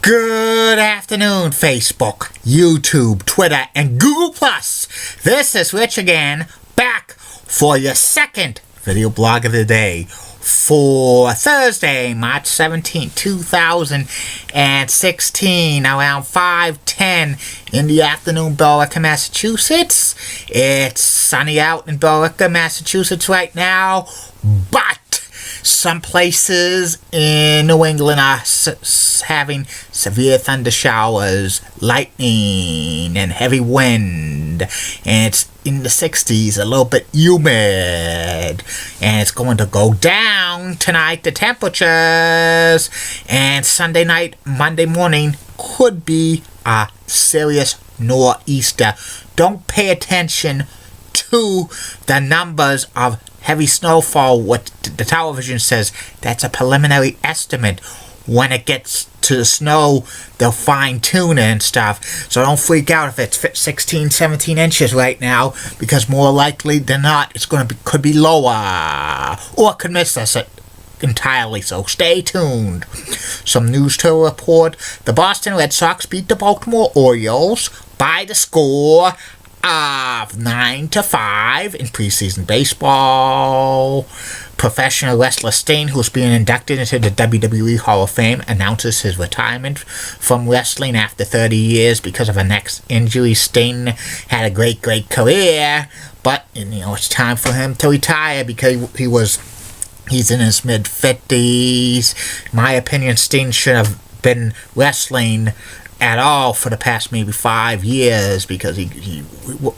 Good afternoon, Facebook, YouTube, Twitter, and Google+. This is Rich again, back for your second video blog of the day for Thursday, March 17, 2016, around 5:10 in the afternoon, Billerica, Massachusetts. It's sunny out in Billerica, Massachusetts right now, but some places in New England are having severe thunder showers, lightning, and heavy wind. And it's in the 60s, a little bit humid. And it's going to go down tonight, the temperatures. And Sunday night, Monday morning could be a serious nor'easter. Don't pay attention to the numbers of heavy snowfall. What the television says, that's a preliminary estimate. When it gets to the snow, they'll fine-tune it and stuff. So don't freak out if it's 16, 17 inches right now, because more likely than not, it's could be lower, or could miss us entirely. So stay tuned. Some news to report: the Boston Red Sox beat the Baltimore Orioles by the score of 9-5 in preseason baseball. Professional wrestler Sting, who's being inducted into the WWE Hall of Fame, announces his retirement from wrestling after 30 years because of a neck injury. Sting had a great career, but it's time for him to retire because he's in his mid-50s. In my opinion, Sting should have been wrestling at all for the past maybe 5 years because he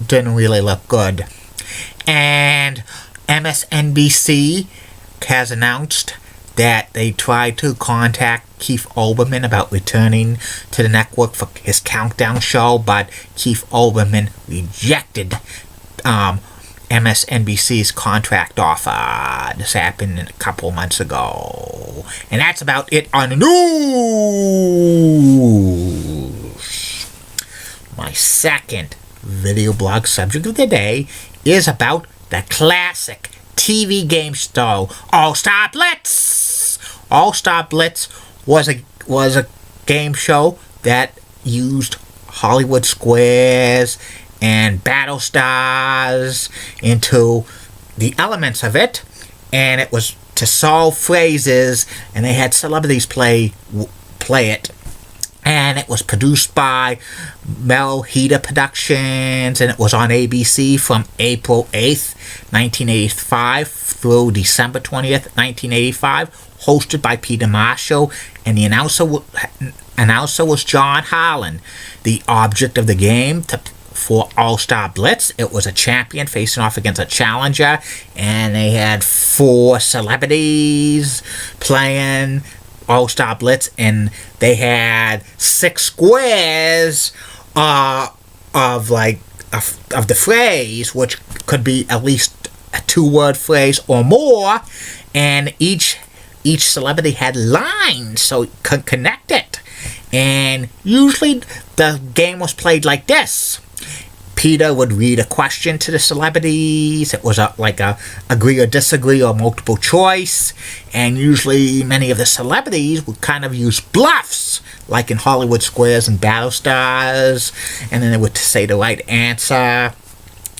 didn't really look good. And MSNBC has announced that they tried to contact Keith Olbermann about returning to the network for his Countdown show, but Keith Olbermann rejected MSNBC's contract offer. This happened a couple months ago. And that's about it on the news. My second video blog subject of the day is about the classic TV game show All-Star Blitz. All-Star Blitz was a game show that used Hollywood squares and battle stars into the elements of it, and it was to solve phrases, and they had celebrities play it. And it was produced by Mel Heater Productions, and it was on ABC from April 8th, 1985 through December 20th, 1985, hosted by Peter Marshall, and the announcer was John Harlan. The object of the game for All-Star Blitz, it was a champion facing off against a challenger, and they had 4 celebrities playing All-Star Blitz, and they had 6 squares of the phrase, which could be at least a 2-word phrase or more, and each celebrity had lines so it could connect it. And usually the game was played like this. Peter would read a question to the celebrities. It was like a agree or disagree or multiple choice. And usually many of the celebrities would kind of use bluffs, like in Hollywood Squares and Battle Stars. And then they would say the right answer.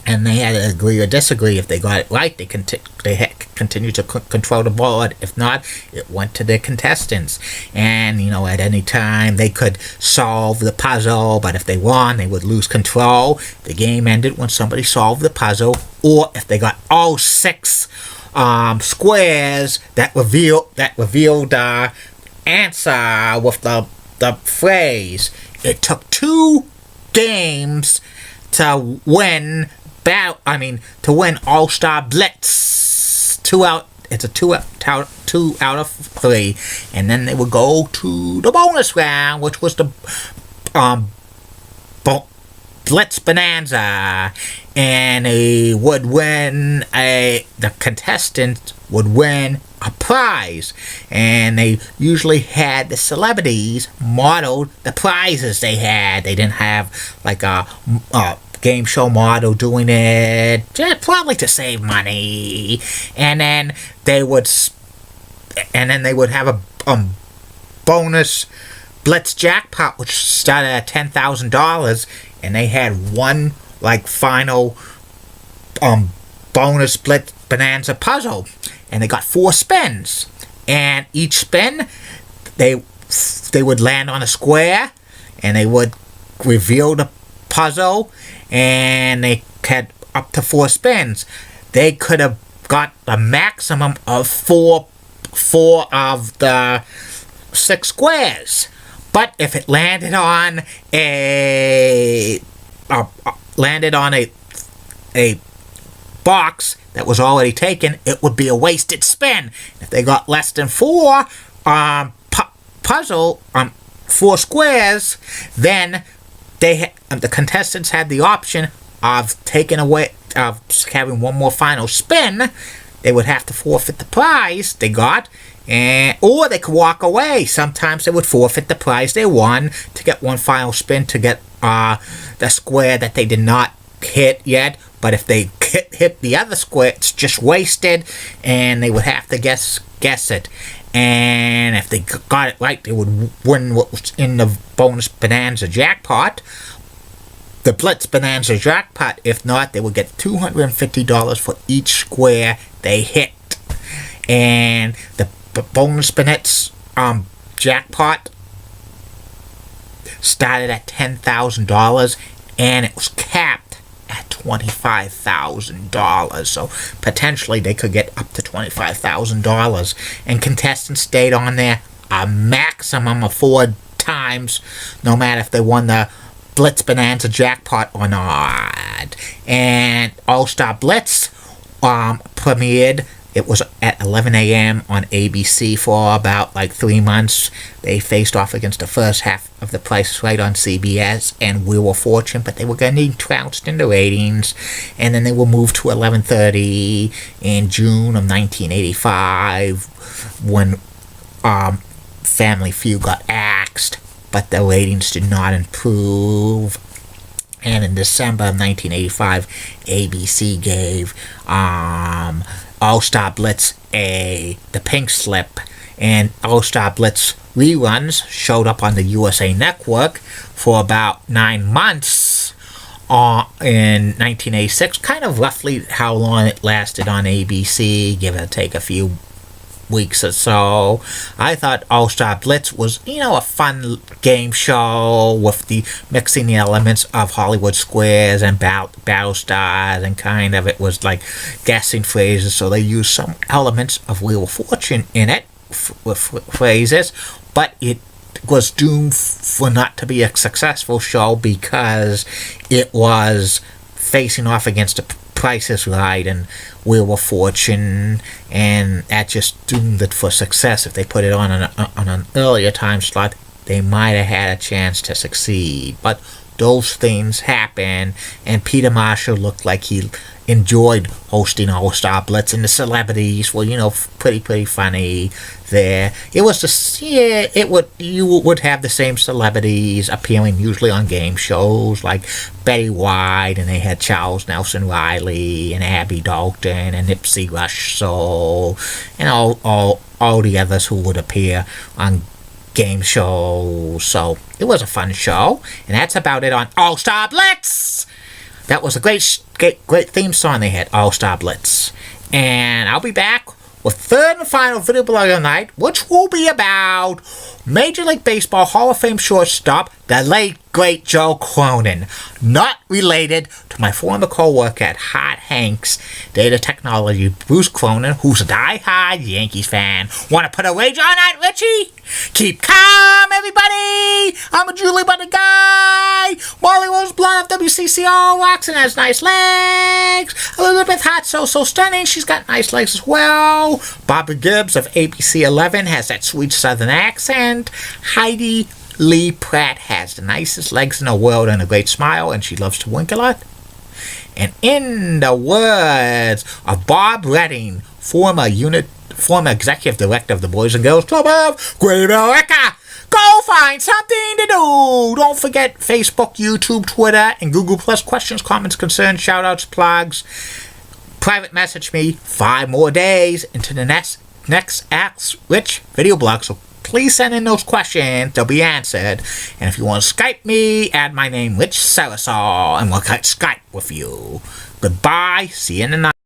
And they had to agree or disagree. If they got it right, they continue to control the board. If not, it went to the contestants. And, at any time, they could solve the puzzle. But if they won, they would lose control. The game ended when somebody solved the puzzle. Or if they got all 6 squares that revealed the answer with the phrase. It took 2 games to win All-Star Blitz. It's a 2 out of 3, and then they would go to the bonus round, which was the Blitz Bonanza, and the contestant would win a prize, and they usually had the celebrities model the prizes they had. They didn't have like a game show model doing it, probably to save money. And then they would have a bonus blitz jackpot, which started at $10,000, and they had one final bonus blitz bonanza puzzle, and they got 4 spins, and each spin they would land on a square, and they would reveal the puzzle, and they had up to 4 spins. They could have got a maximum of four of the 6 squares. But if it landed on a box that was already taken, it would be a wasted spin. If they got less than 4 4 squares, then the contestants had the option of having one more final spin. They would have to forfeit the prize they got, or they could walk away. Sometimes they would forfeit the prize they won to get one final spin to get the square that they did not hit yet. But if they hit the other square, it's just wasted, and they would have to guess it. And if they got it right, they would win what was in the bonus bonanza jackpot, the blitz bonanza jackpot. If not, they would get $250 for each square they hit. And the bonus bonanza jackpot started at $10,000, and it was capped at $25,000. So potentially they could get up to $25,000. And contestants stayed on there a maximum of 4 times, no matter if they won the blitz bonanza jackpot or not. And All-Star Blitz premiered. It was at 11 a.m. on ABC for about 3 months. They faced off against the first half of The Price is Right on CBS and Wheel of Fortune, but they were getting trounced in the ratings. And then they were moved to 11:30 in June of 1985 when Family Feud got axed, but the ratings did not improve. And in December of 1985, ABC gave All-Star Blitz the pink slip, and All-Star Blitz reruns showed up on the USA Network for about 9 months in 1986, kind of roughly how long it lasted on ABC, give or take a few weeks or so. I thought All-Star Blitz was, a fun game show with the mixing the elements of Hollywood Squares and Battle Stars, and kind of it was like guessing phrases, so they used some elements of Wheel of Fortune in it with phrases, but it was doomed for not to be a successful show because it was facing off against the Price is Right and Wheel of Fortune, and that just doomed it for success. If they put it on an earlier time slot, they might have had a chance to succeed. But those things happen, and Peter Marshall looked like he enjoyed hosting All-Star Blitz, and the celebrities were, pretty funny there. It was you would have the same celebrities appearing usually on game shows like Betty White, and they had Charles Nelson Riley and Abby Dalton and Nipsey Russell and all the others who would appear on game shows. So it was a fun show, and that's about it on All-Star Blitz. That was a great theme song they had, All-Star Blitz. And I'll be back with third and final video blog of the night, which will be about Major League Baseball Hall of Fame shortstop, the late, great Joe Cronin. Not related to my former co-worker at Hot Hanks Data Technology, Bruce Cronin, who's a die-hard Yankees fan. Want to put a wager on that, Richie? Keep calm, everybody! I'm a Julie Butter guy! Molly Rose Bluff, WCCO, Roxanne has nice legs. Elizabeth Hart, so stunning, she's got nice legs as well. Barbara Gibbs of ABC 11 has that sweet southern accent. Heidi Lee Pratt has the nicest legs in the world and a great smile, and she loves to wink a lot. And in the words of Bob Redding, former executive director of the Boys and Girls Club of Great America, go find something to do. Don't forget Facebook, YouTube, Twitter, and Google Plus. Questions, comments, concerns, shout-outs, plugs. Private message me 5 more days into the next Ask Rich video blog. So please send in those questions. They'll be answered. And if you want to Skype me, add my name, Rich Salazar, and we'll Skype with you. Goodbye. See you in the night.